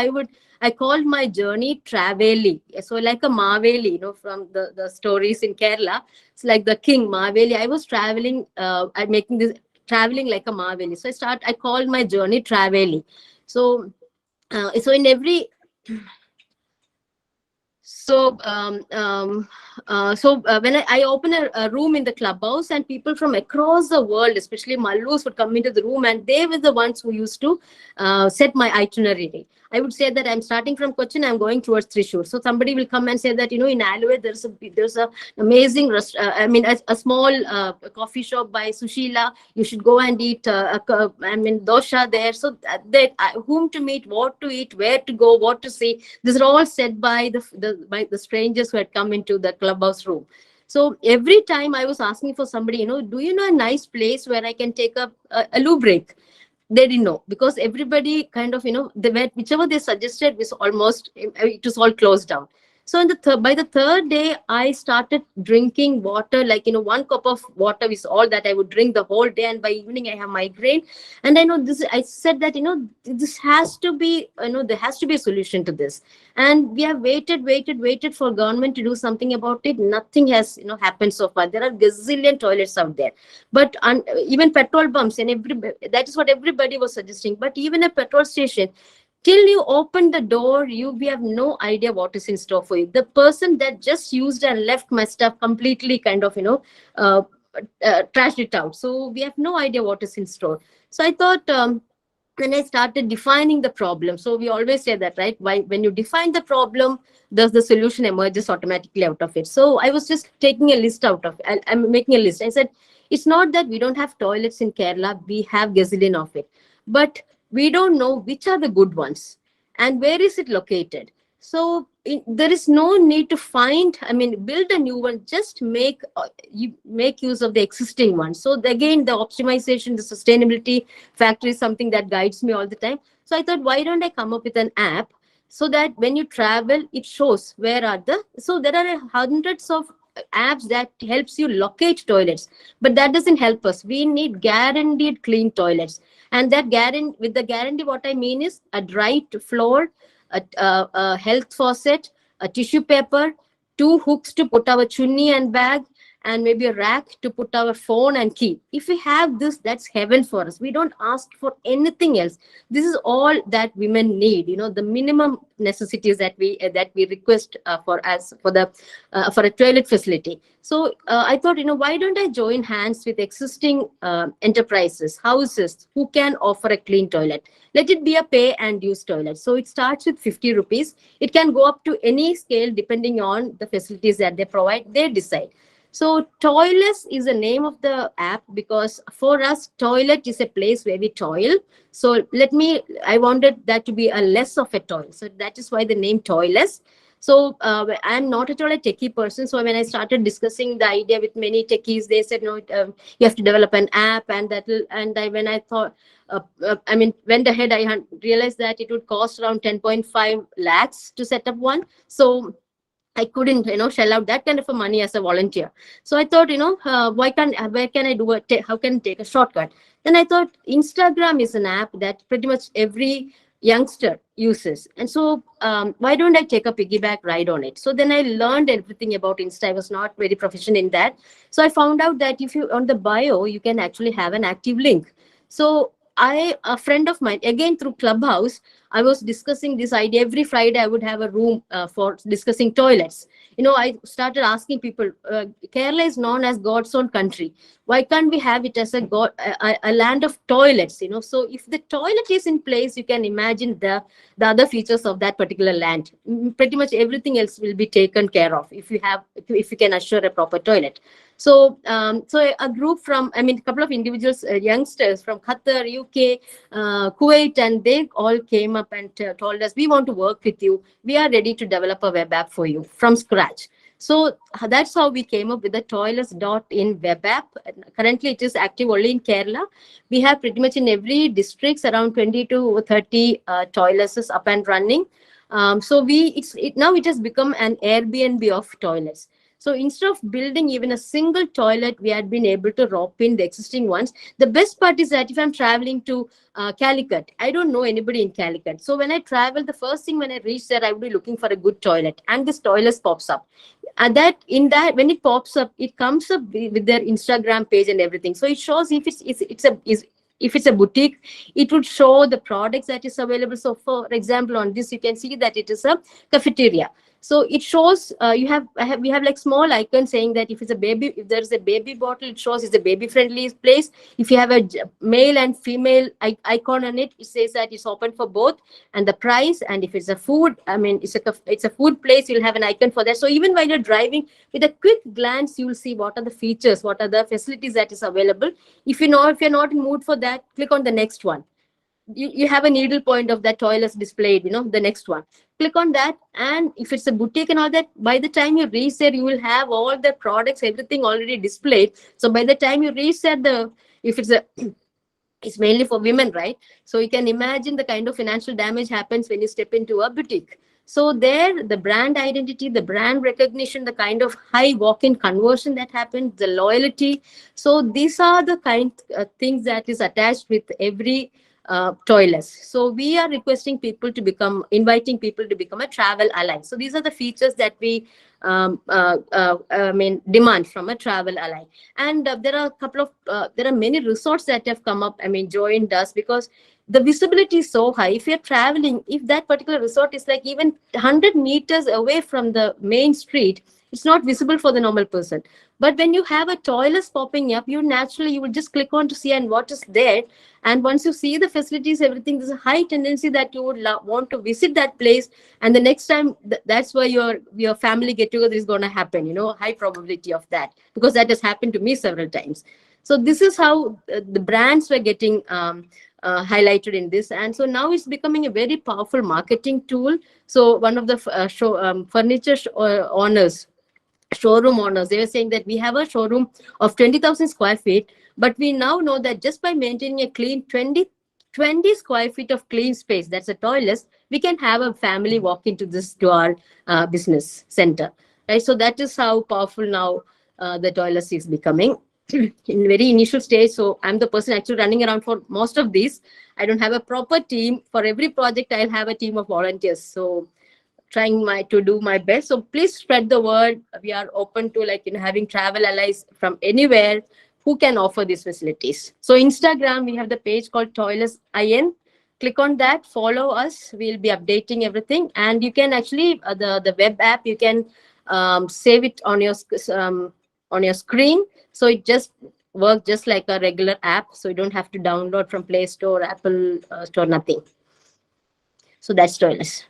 I called my journey Traveli. So like a Maveli, from the stories in Kerala. It's like the king Maveli. I was traveling, I'm making this traveling like a Maveli. So I called my journey Traveli. So in every when I open a room in the Clubhouse, and people from across the world, especially Mallus, would come into the room, and they were the ones who used to set my itinerary. I would say that I'm starting from Cochin, I'm going towards Thrissur. So somebody will come and say that, in Alway, there's a amazing, a small coffee shop by Sushila. You should go and eat, dosha there. So whom to meet, what to eat, where to go, what to see. These are all said by the strangers who had come into the Clubhouse room. So every time I was asking for somebody, do you know a nice place where I can take a loo break? they didn't know, because everybody kind of, they were, whichever they suggested was almost, it was all closed down. So in the by the third day, I started drinking water, like, 1 cup of water is all that I would drink the whole day, and by evening I have migraine. And I know this, I said that, this has to be, there has to be a solution to this. And we have waited for government to do something about it. Nothing has, happened so far. There are gazillion toilets out there, but even petrol pumps, and that is what everybody was suggesting. But even a petrol station, till you open the door, we have no idea what is in store for you. The person that just used and left my stuff completely kind of, uh, trashed it out. So we have no idea what is in store. So I thought, when I started defining the problem, so we always say that, right? Why, when you define the problem, does the solution emerges automatically out of it. So I was just taking a list out of it. I'm making a list. I said, it's not that we don't have toilets in Kerala. We have gazillion of it, but we don't know which are the good ones and where is it located. So there is no need to find, I mean, build a new one. Just you make use of the existing one. So again, the optimization, the sustainability factor is something that guides me all the time. So I thought, why don't I come up with an app so that when you travel, it shows where are the, so there are hundreds of apps that helps you locate toilets, but that doesn't help us. We need guaranteed clean toilets. And that guarantee, with the guarantee, what I mean is a dry floor, a health faucet, a tissue paper, 2 hooks to put our chunni and bag, and maybe a rack to put our phone and key. If we have this, that's heaven for us. We don't ask for anything else. This is all that women need, the minimum necessities that we request for, as for the for a toilet facility. So I thought, why don't I join hands with existing enterprises, houses who can offer a clean toilet. Let it be a pay and use toilet. So it starts with 50 rupees. It can go up to any scale depending on the facilities that they provide. They decide. So Toiless is the name of the app, because for us, toilet is a place where we toil. So I wanted that to be a less of a toil. So that is why the name Toiless. So I'm not at all a techie person. So when I started discussing the idea with many techies, they said, no, you have to develop an app, and when I thought, went ahead, I realized that it would cost around 10.5 lakhs to set up one. So I couldn't, shell out that kind of a money as a volunteer. So I thought, where can I do how can I take a shortcut? Then I thought Instagram is an app that pretty much every youngster uses. And so why don't I take a piggyback ride on it? So then I learned everything about Insta. I was not very proficient in that. So I found out that if you, on the bio, you can actually have an active link. So a friend of mine, again through Clubhouse, I was discussing this idea. Every Friday, I would have a room for discussing toilets. I started asking people, Kerala is known as God's own country. Why can't we have it as a land of toilets? So if the toilet is in place, you can imagine the other features of that particular land. Pretty much everything else will be taken care of if you can assure a proper toilet. So, so a group from, a couple of individuals, youngsters from Qatar, UK, Kuwait, and they all came up and told us, we want to work with you. We are ready to develop a web app for you from scratch. So that's how we came up with the toilets.in web app. Currently, it is active only in Kerala. We have pretty much in every district around 20 to 30 toilets up and running. So now it has become an Airbnb of toilets. So instead of building even a single toilet, we had been able to rope in the existing ones. The best part is that if I'm traveling to Calicut, I don't know anybody in Calicut. So when I travel, the first thing when I reach there, I would be looking for a good toilet, and this toilet pops up. And when it pops up, it comes up with their Instagram page and everything. So it shows if if it's a boutique, it would show the products that is available. So for example, on this, you can see that it is a cafeteria. So it shows we have like small icons saying that if there is a baby bottle, it shows it's a baby friendly place. If you have a male and female icon on it, it says that it's open for both, and the price. And if it's a food, it's a food place, you'll have an icon for that. So even while you're driving, with a quick glance, you'll see what are the features, what are the facilities that is available. If you're not in mood for that, click on the next one. You have a needle point of that toilets displayed, the next one. Click on that, and if it's a boutique and all that, by the time you reach there, you will have all the products, everything already displayed. So by the time you reach there, if it's a It's mainly for women, right? So you can imagine the kind of financial damage happens when you step into a boutique. So there, the brand identity, the brand recognition, the kind of high walk-in conversion that happens, the loyalty. So these are the kind things that is attached with every toilets. So we are requesting people to become, inviting people to become a travel ally. So these are the features that we I mean, demand from a travel ally. And there are a couple of there are many resorts that have come up, I mean, joined us, because the visibility is so high. If you're traveling, if that particular resort is like even 100 meters away from the main street, it's not visible for the normal person. But when you have a toilet popping up, you naturally, you will just click on to see and what is there. And once you see the facilities, everything, there's a high tendency that you would want to visit that place. And the next time, that's where your family get together is going to happen, you know, high probability of that, because that has happened to me several times. So this is how the brands were getting highlighted in this. And so now it's becoming a very powerful marketing tool. So one of the furniture owners, showroom owners, they were saying that we have a showroom of 20,000 square feet, but we now know that just by maintaining a clean 20 square feet of clean space, that's a toilet, we can have a family walk into this, to our business center, right? So that is how powerful now the toilet is becoming. In very initial stage, so I'm the person actually running around for most of these. I don't have a proper team. For every project I'll have a team of volunteers, so trying my to do my best. So please spread the word. We are open to, like, you know, having travel allies from anywhere who can offer these facilities. So Instagram, we have the page called Toilets In. Click on that, follow us. We'll be updating everything, and you can actually the web app, you can save it on your screen. So it just works just like a regular app. So you don't have to download from Play Store, Apple Store, nothing. So that's Toilets.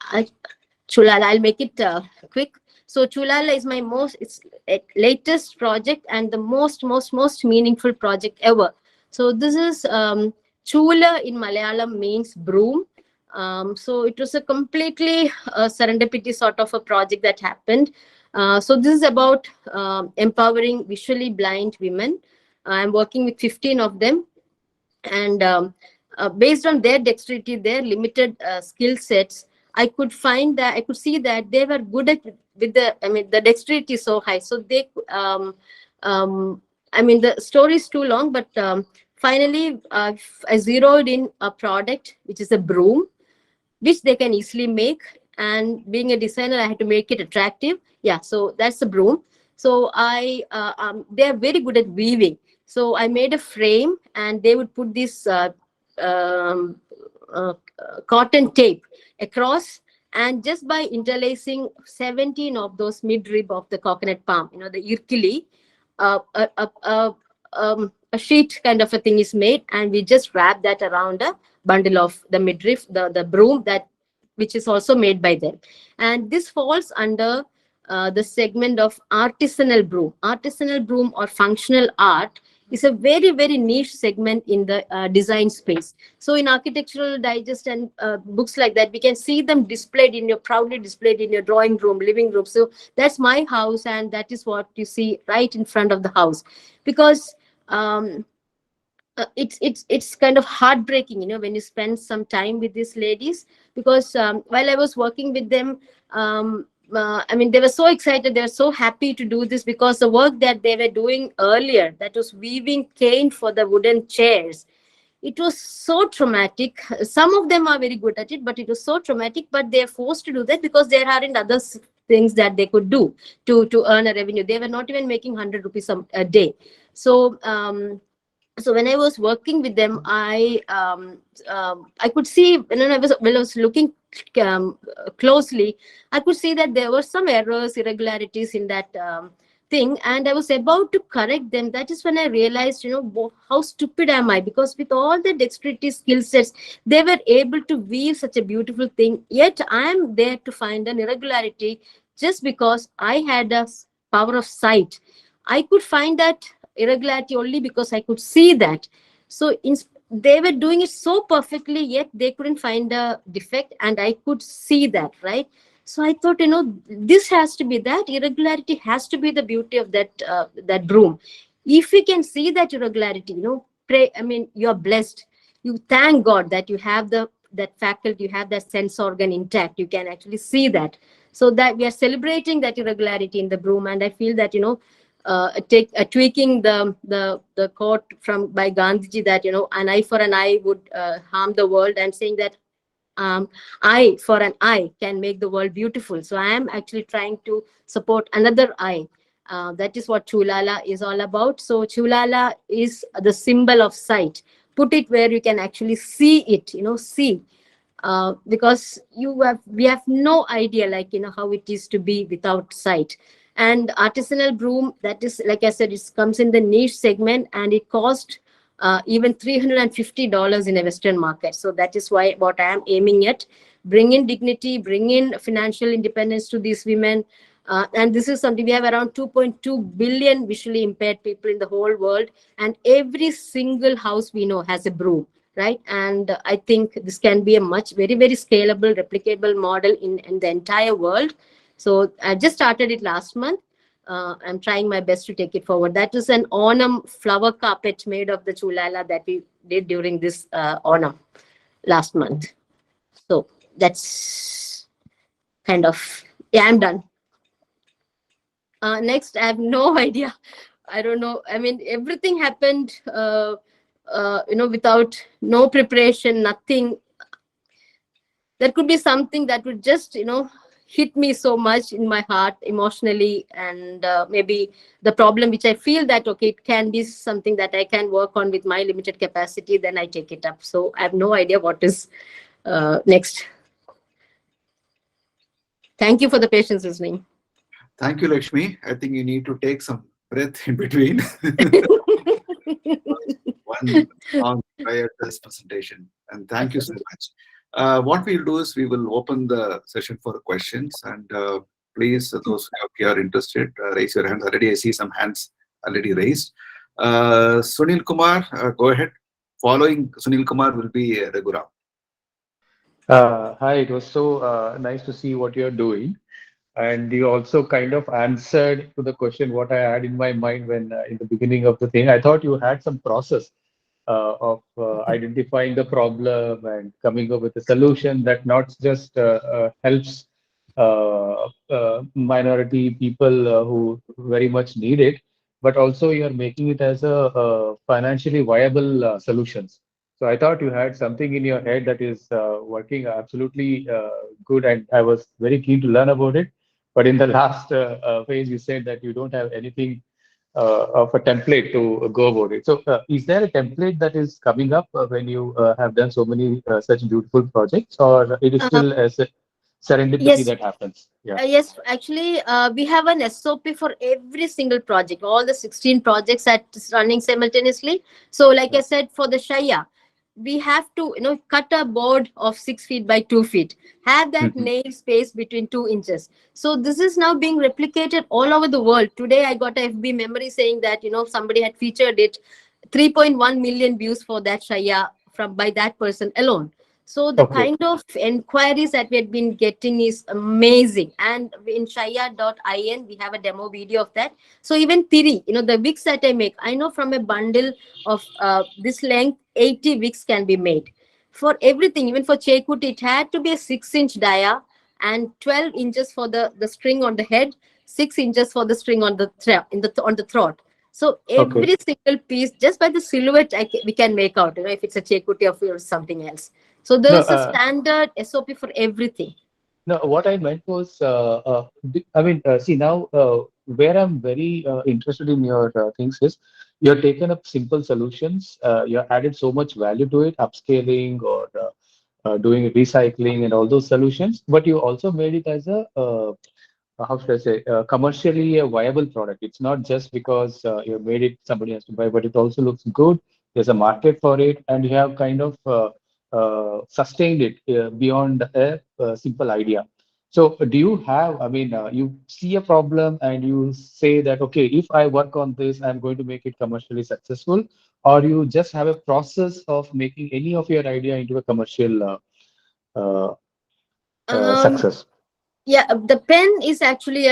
I, Chulala, I'll make it quick. So Chulala is my it's latest project and the most meaningful project ever. So this is Chula in Malayalam means broom. So it was a completely serendipity sort of a project that happened. So this is about empowering visually blind women. I'm working with 15 of them, and based on their dexterity, their limited skill sets, I could see that they were good at with the, I mean, the dexterity is so high. So they I mean, the story is too long, but finally I zeroed in a product which is a broom, which they can easily make. And being a designer, I had to make it attractive. Yeah, so that's the broom. So they are very good at weaving. So I made a frame, and they would put this um, cotton tape across, and just by interlacing 17 of those midrib of the coconut palm, you know, the irkili, a sheet kind of a thing is made, and we just wrap that around a bundle of the midriff, the broom, that which is also made by them. And this falls under the segment of artisanal broom. Artisanal broom or functional art is a very niche segment in the design space. So in Architectural Digest and books like that, we can see them displayed in your, proudly displayed in your drawing room, living room. So that's my house, and that is what you see right in front of the house. Because it's kind of heartbreaking, you know, when you spend some time with these ladies. Because while I was working with them, I mean, they were so excited, they were so happy to do this, because the work that they were doing earlier, that was weaving cane for the wooden chairs, it was so traumatic. Some of them are very good at it, but it was so traumatic. But they're forced to do that because there aren't other things that they could do to earn a revenue. They were not even making 100 rupees a day. So so when I was working with them, I could see, when I was looking closely, I could see that there were some errors, irregularities in that thing, and I was about to correct them. That is when I realized, you know, how stupid am I? Because with all the dexterity skill sets, they were able to weave such a beautiful thing. Yet I am there to find an irregularity just because I had a power of sight. I could find that irregularity only because I could see that. So they were doing it so perfectly, yet they couldn't find a defect, and I could see that, right? So I thought, you know, this has to be, that irregularity has to be the beauty of that broom. If you can see that irregularity, pray, I mean, you're blessed. You thank God that you have that faculty, you have that sense organ intact. You can actually see that. So that we are celebrating that irregularity in the broom. And I feel that, take tweaking the quote from by Gandhiji, that, an eye for an eye would harm the world, and saying that eye for an eye can make the world beautiful. So I am actually trying to support another eye. That is what Chulala is all about. So Chulala is the symbol of sight. Put it where you can actually see it, see. Because we have no idea, like, how it is to be without sight. And artisanal broom, that is, like I said, it comes in the niche segment, and it costs even $350 in a Western market. So that is why what I am aiming at: bring in dignity, bring in financial independence to these women. And this is something, we have around 2.2 billion visually impaired people in the whole world, and every single house we know has a broom, right? And I think this can be a much very, very scalable, replicable model in the entire world. So I just started it last month. I'm trying my best to take it forward. That is an Onam flower carpet made of the chulala that we did during this Onam last month. So that's kind of, yeah, I'm done. Next, I have no idea. I don't know. I mean, everything happened, without no preparation, nothing. There could be something that would just, hit me so much in my heart emotionally, and maybe the problem which I feel that, okay, it can be something that I can work on with my limited capacity, then I take it up. So I have no idea what is next. Thank you for the patience listening. Thank you, Lakshmi. I think you need to take some breath in between. One long try at this presentation. And thank you so much. What we'll do is we will open the session for questions. And please, those who are interested, raise your hands. Already, I see some hands already raised. Sunil Kumar, go ahead. Following Sunil Kumar will be Raghuram. Hi, it was so nice to see what you're doing. And you also kind of answered to the question what I had in my mind when in the beginning of the thing. I thought you had some process of identifying the problem and coming up with a solution that not just helps minority people who very much need it, but also you're making it as a financially viable solutions. So I thought you had something in your head that is working absolutely good, and I was very keen to learn about it. But in the last phase, you said that you don't have anything of a template to go about it. So, is there a template that is coming up when you have done so many such beautiful projects, or it is uh, still as a serendipity yes. that happens? Yeah. Yes, actually, we have an SOP for every single project, all the 16 projects that is running simultaneously. So, like I said, for the Shaya, we have to, cut a board of 6 feet by 2 feet, have that Mhm. nail space between 2 inches. So, this is now being replicated all over the world. Today, I got a FB memory saying that, somebody had featured it, 3.1 million views for that Shaya from by that person alone. So the Okay. kind of inquiries that we had been getting is amazing. And in shaya.in, we have a demo video of that. So even Tiri, the wigs that I make, I know from a bundle of this length, 80 wigs can be made. For everything, even for Chekut, it had to be a 6-inch dia and 12 inches for the string on the head, 6 inches for the string on the on the throat. So Okay. every single piece, just by the silhouette, we can make out, if it's a Chekuti or something else. So No, there's a standard SOP for everything. no, what I meant was, I mean, see now, where I'm very interested in your things is you're taken up simple solutions, you added so much value to it, upscaling or doing recycling and all those solutions, but you also made it as a how should I say, commercially a viable product. It's not just because you made it, somebody has to buy, but it also looks good. There's a market for it, and you have kind of sustained it beyond a simple idea. So, do you have, I mean, you see a problem and you say that, okay, if I work on this, I'm going to make it commercially successful, or you just have a process of making any of your idea into a commercial uh, Um, success? yeah, the pen is actually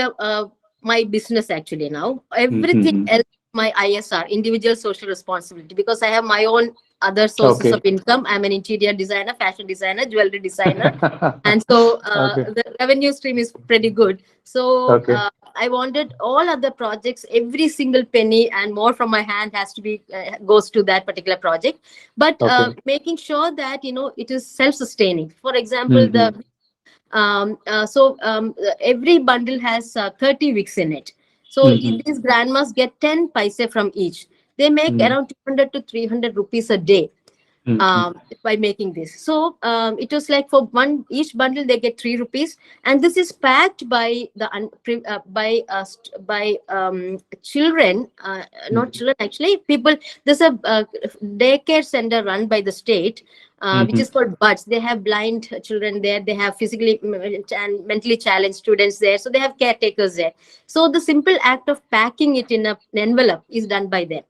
my business actually now. Everything Mm-hmm. else my ISR, individual social responsibility, because I have my own other sources of Okay. income. I'm an interior designer, fashion designer, jewelry designer, and so Okay. the revenue stream is pretty good. So Okay. I wanted all other projects, every single penny and more from my hand has to be goes to that particular project, but Okay. making sure that it is self-sustaining. For example, Mm-hmm. the every bundle has 30 weeks in it. So Mm-hmm. these grandmas get 10 paise from each. They make Mm-hmm. around 200 to 300 rupees a day Mm-hmm. by making this. So it was like for one each bundle they get 3 rupees, and this is packed by by children, not children actually, people. There's a daycare center run by the state. Which Mm-hmm. is called Buds. They have blind children there. They have physically and mentally challenged students there. So they have caretakers there. So the simple act of packing it in an envelope is done by them.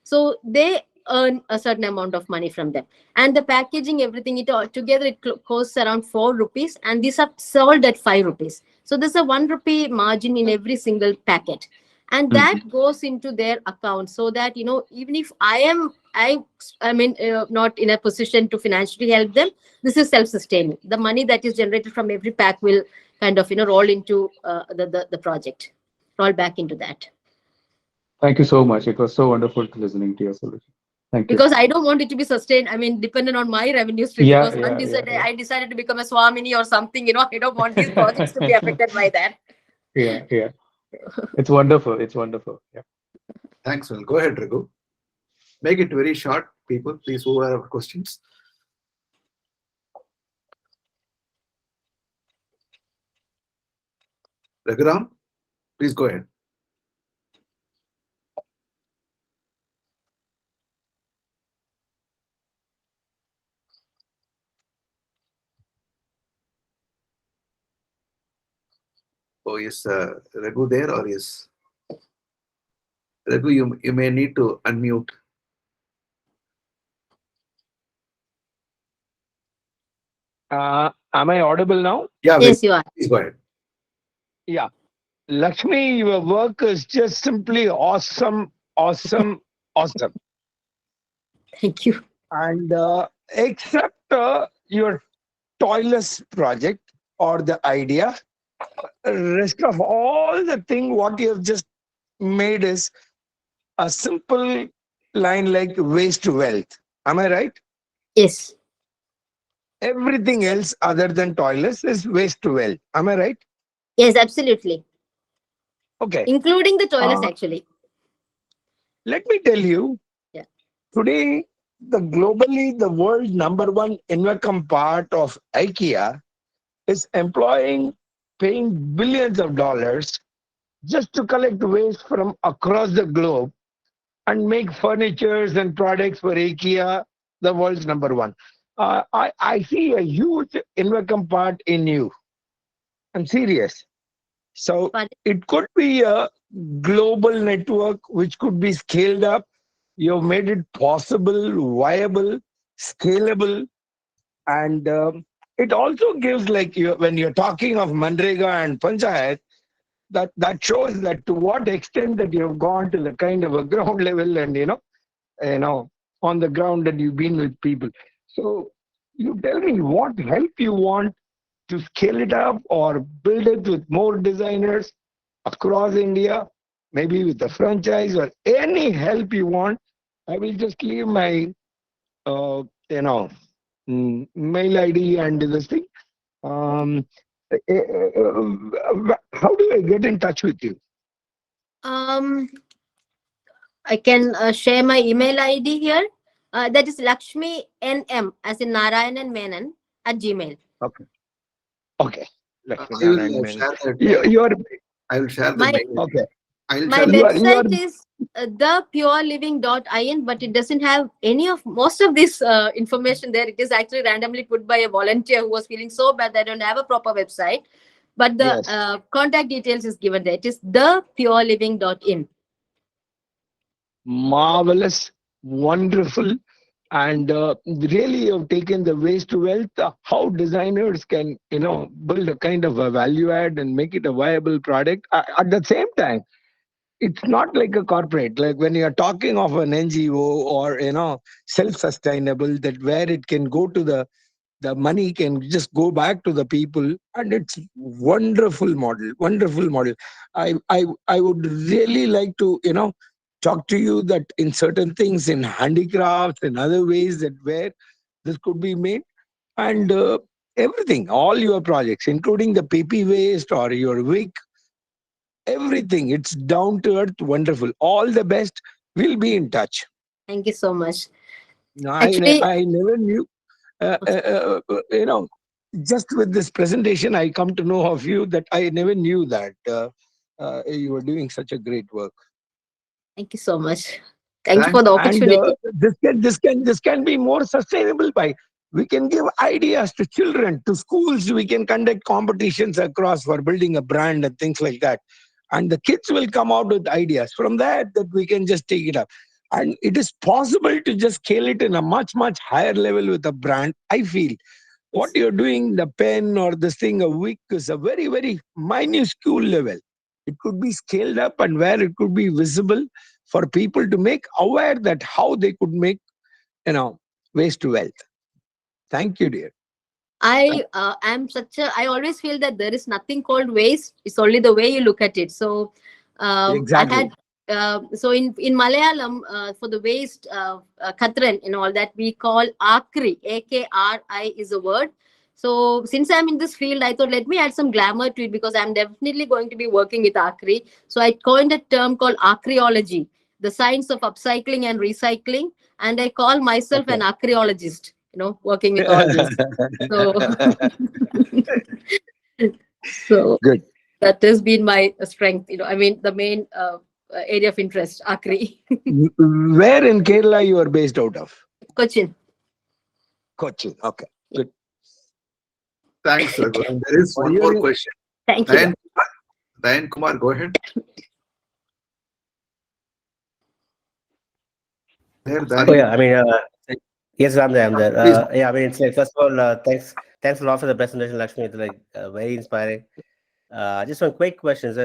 So they earn a certain amount of money from them, and the packaging, everything, it all together, it costs around 4 rupees, and these are sold at 5 rupees. So there's a 1 rupee margin in every single packet, and that Mm-hmm. goes into their account, so that even if I mean not in a position to financially help them, this is self-sustaining. The money that is generated from every pack will kind of roll into the project, roll back into that. Thank you so much. It was so wonderful to listening to your solution. Thank you. Because I don't want it to be sustained. I mean, dependent on my revenue stream. Yeah, Because yeah, yeah, yeah, I decided to become a Swamini or something. I don't want these projects to be affected by that. yeah, yeah. It's wonderful. It's wonderful. Yeah. Thanks, Well. Go ahead, Raghu. Make it very short, people. Please, who have questions? Raghuram, please go ahead. Oh, is Raghu there, or is Raghu? You may need to unmute. Am I audible now? Yeah, very. Yes, you are. Please go ahead. Yeah. Lakshmi, your work is just simply awesome, awesome, awesome. Thank you. And except your toilets project or the idea, rest of all the thing what you have just made is a simple line like waste to wealth. Am I right? Yes. Everything else other than toilets is waste to wealth. Am I right? Yes, absolutely. Okay. Including the toilets, Uh, actually. Let me tell you, Yeah. today, the world number one income part of IKEA is paying billions of dollars just to collect waste from across the globe and make furnitures and products for IKEA, the world's number one. I see a huge income part in you. I'm serious. So But it could be a global network which could be scaled up. You've made it possible, viable, scalable, and it also gives like when you're talking of Manrega and Panchayat, that shows that to what extent that you've gone to the kind of a ground level and on the ground that you've been with people. So you tell me what help you want to scale it up or build it with more designers across India, maybe with a franchise or any help you want. I will just leave my, uh, you know, mail ID and this thing. Um, how do I get in touch with you? um, I can share my email ID here. That is Lakshmi NM, as in Narayan and Menon, at Gmail. Okay. Okay. Lakshmi I Narayan will Menon. share that. You're I will share the My mail. okay. I'll my share the. You are website is thepureliving.in, but it doesn't have most of this information there. It is actually randomly put by a volunteer who was feeling so bad that I don't have a proper website. But the yes. contact details is given there. It is thepureliving.in. Marvelous, wonderful, and really you've taken the waste to wealth. How designers can build a kind of a value add and make it a viable product. At the same time, it's not like a corporate. Like when you're talking of an NGO or self-sustainable, that where it can go to the money can just go back to the people, and it's wonderful model. I would really like to talk to you that in certain things, in handicrafts and other ways, that where this could be made. And everything, all your projects, including the PP waste or your wick, everything, it's down to earth, wonderful. All the best. We'll be in touch. Thank you so much. I Actually, I never knew, uh, uh, uh, uh, you know, just with this presentation, I come to know of you that I never knew that you were doing such a great work. thank you so much. Thank you for Thanks. the And opportunity. this can be more sustainable by, we can give ideas to children, to schools. We can conduct competitions across for building a brand and things like that, and the kids will come out with ideas from that we can just take it up. And it is possible to just scale it in a much higher level with a brand, I feel. What Yes. you're doing, the pen or this thing, a wick, is a very minuscule level. It could be scaled up, and where it could be visible for people to make aware that how they could make waste to wealth. Thank you, dear. I always feel that there is nothing called waste. It's only the way you look at it. So I Exactly. had so in Malayalam, for the waste, katran and all that, we call akri. AKRI is a word. So since I'm in this field, I thought let me add some glamour to it, because I'm definitely going to be working with akri. So I coined a term called akriology, the science of upcycling and recycling, and I call myself an Okay. acryologist, working with all this. So, so Good. that has been my strength. I mean, the main area of interest, Akri, Where in Kerala you are based out of? Cochin. Cochin. Okay. Good. Thanks, Raghu. And There is for one more hearing, question. Thank you. yeah. Dayan Kumar, go ahead. There, Oh Dayan. yeah, I mean, yes, I'm there. I'm there. Please. Yeah, I mean, it's like first of all, thanks a lot for the presentation, Lakshmi. It's like very inspiring. Just some quick questions.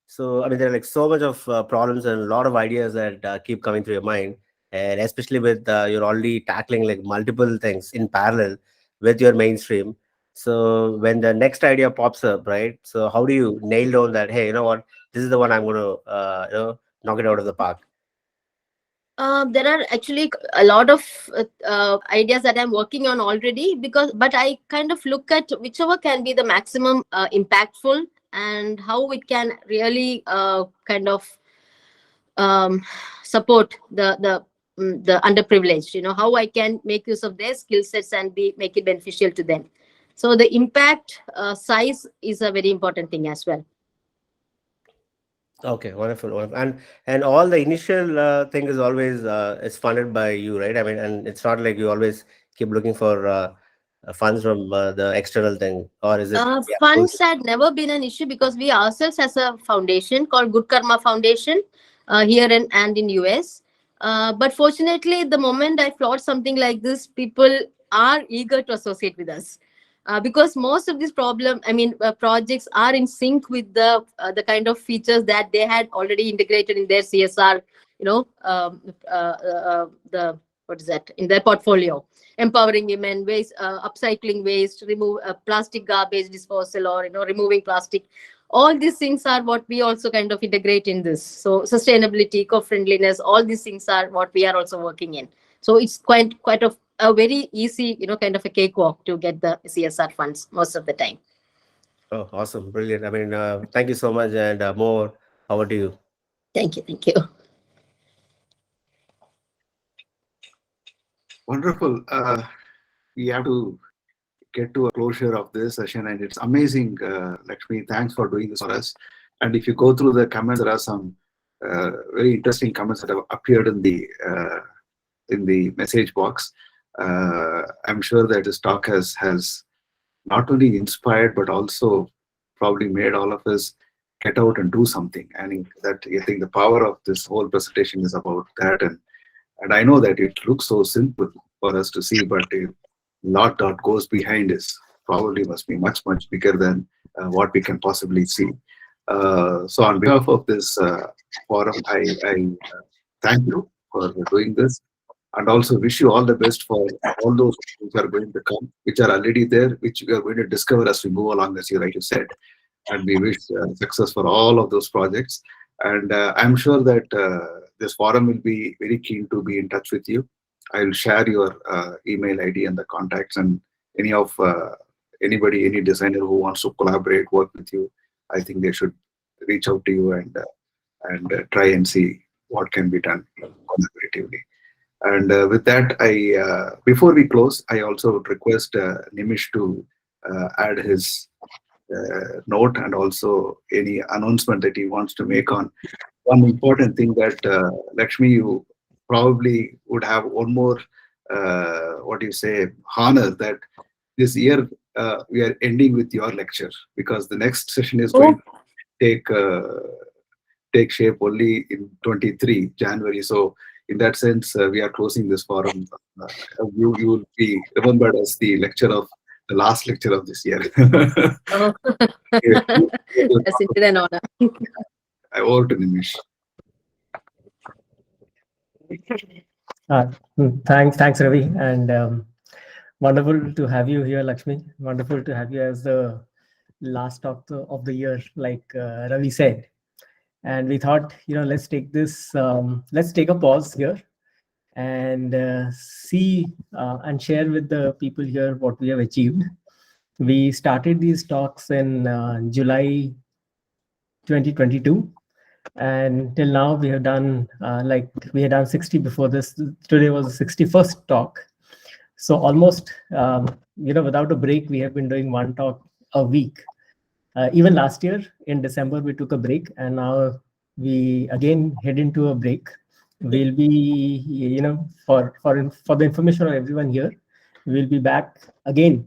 So I mean, there are like so much of problems and a lot of ideas that keep coming through your mind, and especially with you're already tackling like multiple things in parallel with your mainstream. So when the next idea pops up, right? So how do you nail down that? Hey, you know what? This is the one I'm going to knock it out of the park. There are actually a lot of ideas that I'm working on already, but I kind of look at whichever can be the maximum impactful, and how it can really kind of um, support the underprivileged. How I can make use of their skill sets and make it beneficial to them. So the impact size is a very important thing as well. Okay, wonderful, wonderful. And all the initial thing is always it's funded by you, right? I mean, and it's not like you always keep looking for funds from the external thing, or is it? Yeah, full. Funds had never been an issue, because we ourselves has a foundation called Good Karma Foundation here and in US. But fortunately, the moment I float something like this, people are eager to associate with us. Because most of these projects are in sync with the kind of features that they had already integrated in their CSR, the what is that in their portfolio: empowering women, waste, upcycling waste, remove plastic garbage disposal, or removing plastic. All these things are what we also kind of integrate in this. So sustainability, eco-friendliness, all these things are what we are also working in. So it's quite a very easy, kind of a cakewalk to get the CSR funds most of the time. Oh, awesome, brilliant. I mean, thank you so much, and more. Over to you. Thank you. Wonderful. We have to get to a closure of this session, and it's amazing, Lakshmi. Thanks for doing this for us. And if you go through the comments, there are some very interesting comments that have appeared in the message box. I'm sure that this talk has not only inspired but also probably made all of us get out and do something. And I think the power of this whole presentation is about that. And I know that it looks so simple for us to see, but a lot that goes behind is probably must be much bigger than what we can possibly see. So on behalf of this forum. I thank you for doing this, and also wish you all the best for all those which are going to come, which are already there, which we are going to discover as we move along, as you rightly said. And we wish success for all of those projects. And I'm sure that this forum will be very keen to be in touch with you. I'll share your email ID and the contacts, and any of anybody, any designer who wants to collaborate, work with you, I think they should reach out to you and try and see what can be done collaboratively. And with that, I before we close, I also would request Nimish to add his note and also any announcement that he wants to make on one important thing that Lakshmi, you probably would have one more, what do you say, honor that this year we are ending with your lecture, because the next session is going to take take shape only in 23 January. So in that sense, we are closing this forum. You will be remembered as the lecture of the last lecture of this year. Oh. Yeah. Yes, it is an honor. Over to Nimish. Thanks, Ravi, and wonderful to have you here, Lakshmi. Wonderful to have you as the last of the year, like Ravi said. And we thought, let's take this, let's take a pause here and see and share with the people here what we have achieved. We started these talks in July 2022. And till now, we have done we had done 60 before this. Today was the 61st talk. So almost, without a break, we have been doing one talk a week. Even last year in December, we took a break, and now we again head into a break. We'll be, for the information of everyone here, we'll be back again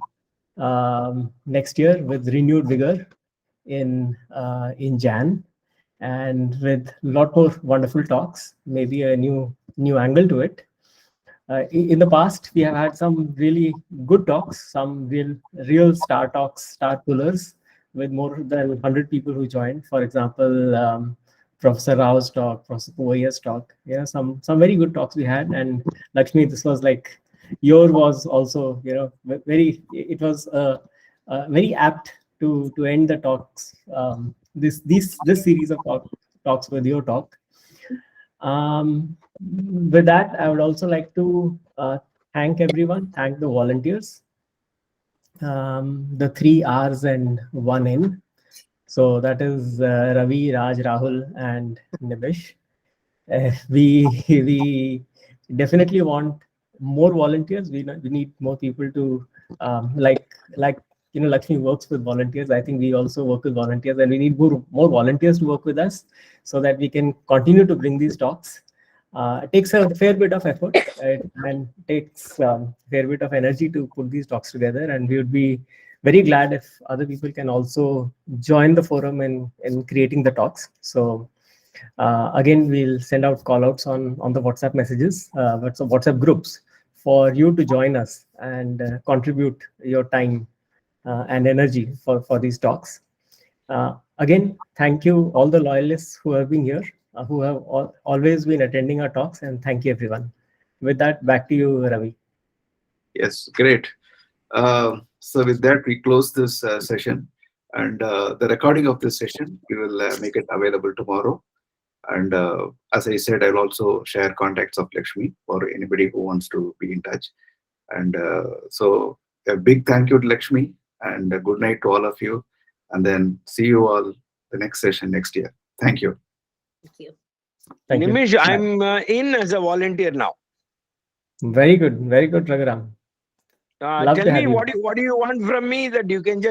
next year with renewed vigor in Jan, and with a lot more wonderful talks, maybe a new angle to it. In the past, we have had some really good talks, some real star talks, star pullers, with more than 100 people who joined. For example, Professor Rao's talk, Professor Povaya's talk. Some very good talks we had. And Lakshmi, this was like, your was also, very. It was very apt to end the talks. This series of talks with your talk. With that, I would also like to thank everyone, thank the volunteers, the 3 R's and 1 N. So that is Ravi, Raj, Rahul, and Nimish. We definitely want more volunteers. We need more people to Lakshmi works with volunteers. I think we also work with volunteers, and we need more volunteers to work with us so that we can continue to bring these talks. It takes a fair bit of effort and takes a fair bit of energy to put these talks together. And we would be very glad if other people can also join the forum in creating the talks. So again, we'll send out call outs on the WhatsApp messages, WhatsApp groups for you to join us and contribute your time and energy for these talks. Again, thank you all the loyalists who have been here, who have always been attending our talks, and thank you everyone. With that, back to you, Ravi. Yes, great. So with that, we close this session, and the recording of this session, we will make it available tomorrow. And as I said, I'll also share contacts of Lakshmi for anybody who wants to be in touch. And so a big thank you to Lakshmi, and a good night to all of you. And then see you all the next session next year. Thank you. Thank you. Thank you. Nimish, I'm in as a volunteer now. Very good, Raghuram. Love Tell to me have you. what do you want from me that you can just